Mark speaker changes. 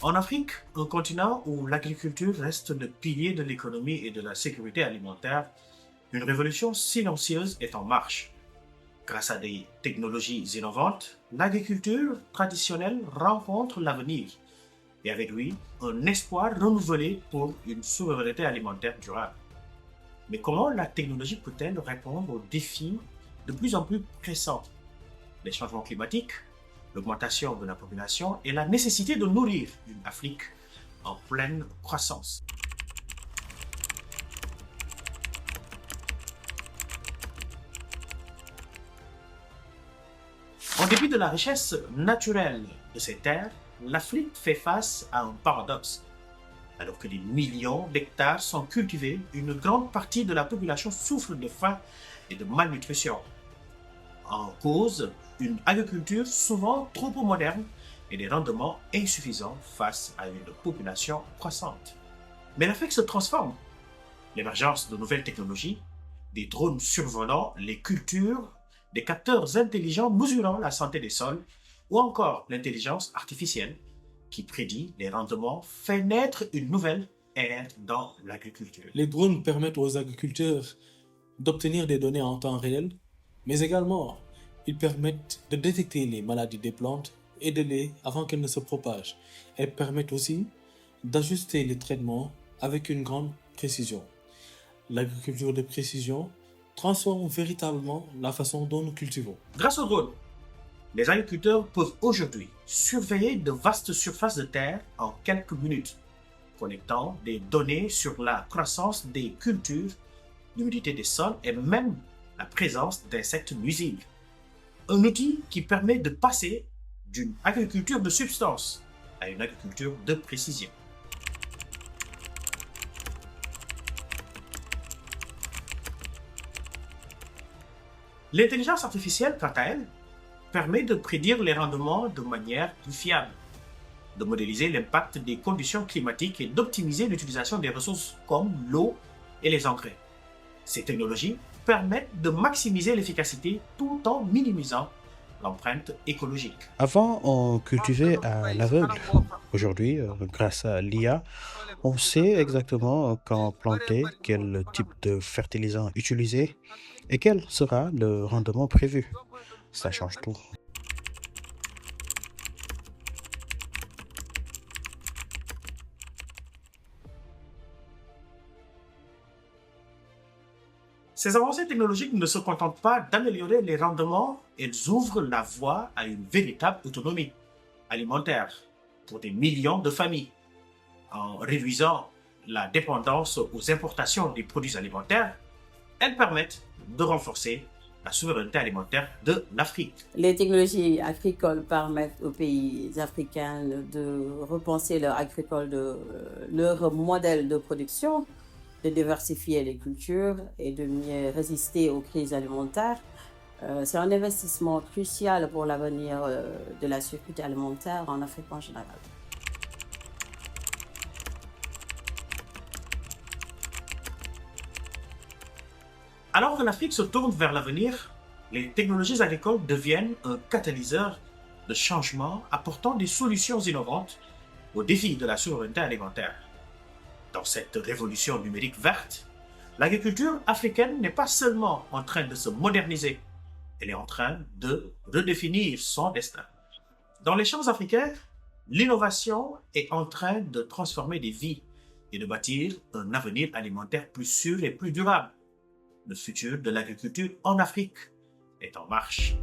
Speaker 1: En Afrique, un continent où l'agriculture reste le pilier de l'économie et de la sécurité alimentaire, une révolution silencieuse est en marche. Grâce à des technologies innovantes, l'agriculture traditionnelle rencontre l'avenir et avec lui un espoir renouvelé pour une souveraineté alimentaire durable. Mais comment la technologie peut-elle répondre aux défis de plus en plus pressants? Les changements climatiques, l'augmentation de la population et la nécessité de nourrir une Afrique en pleine croissance. En dépit de la richesse naturelle de ses terres, l'Afrique fait face à un paradoxe. Alors que des millions d'hectares sont cultivés, une grande partie de la population souffre de faim et de malnutrition. En cause, une agriculture souvent trop peu moderne et des rendements insuffisants face à une population croissante. Mais l'Afrique se transforme. L'émergence de nouvelles technologies, des drones survolant les cultures, des capteurs intelligents mesurant la santé des sols, ou encore l'intelligence artificielle qui prédit les rendements, fait naître une nouvelle ère dans l'agriculture.
Speaker 2: Les drones permettent aux agriculteurs d'obtenir des données en temps réel, mais également ils permettent de détecter les maladies des plantes et de les avant qu'elles ne se propagent. Elles permettent aussi d'ajuster les traitements avec une grande précision. L'agriculture de précision transforme véritablement la façon dont nous cultivons.
Speaker 1: Grâce aux drones, les agriculteurs peuvent aujourd'hui surveiller de vastes surfaces de terre en quelques minutes, collectant des données sur la croissance des cultures, l'humidité des sols et même la présence d'insectes nuisibles. Un outil qui permet de passer d'une agriculture de substance à une agriculture de précision. L'intelligence artificielle, quant à elle, permet de prédire les rendements de manière plus fiable, de modéliser l'impact des conditions climatiques et d'optimiser l'utilisation des ressources comme l'eau et les engrais. Ces technologies permettent de maximiser l'efficacité tout en minimisant l'empreinte écologique.
Speaker 3: Avant, on cultivait à l'aveugle. Aujourd'hui, grâce à l'IA, on sait exactement quand planter, quel type de fertilisant utiliser et quel sera le rendement prévu. Ça change tout.
Speaker 1: Ces avancées technologiques ne se contentent pas d'améliorer les rendements, elles ouvrent la voie à une véritable autonomie alimentaire pour des millions de familles. En réduisant la dépendance aux importations des produits alimentaires, elles permettent de renforcer la souveraineté alimentaire de l'Afrique.
Speaker 4: Les technologies agricoles permettent aux pays africains de repenser leur modèle de production, de diversifier les cultures et de mieux résister aux crises alimentaires. C'est un investissement crucial pour l'avenir de la sécurité alimentaire en Afrique en général.
Speaker 1: Alors que l'Afrique se tourne vers l'avenir, les technologies agricoles deviennent un catalyseur de changement apportant des solutions innovantes aux défis de la souveraineté alimentaire. Dans cette révolution numérique verte, l'agriculture africaine n'est pas seulement en train de se moderniser, elle est en train de redéfinir son destin. Dans les champs africains, l'innovation est en train de transformer des vies et de bâtir un avenir alimentaire plus sûr et plus durable. Le futur de l'agriculture en Afrique est en marche.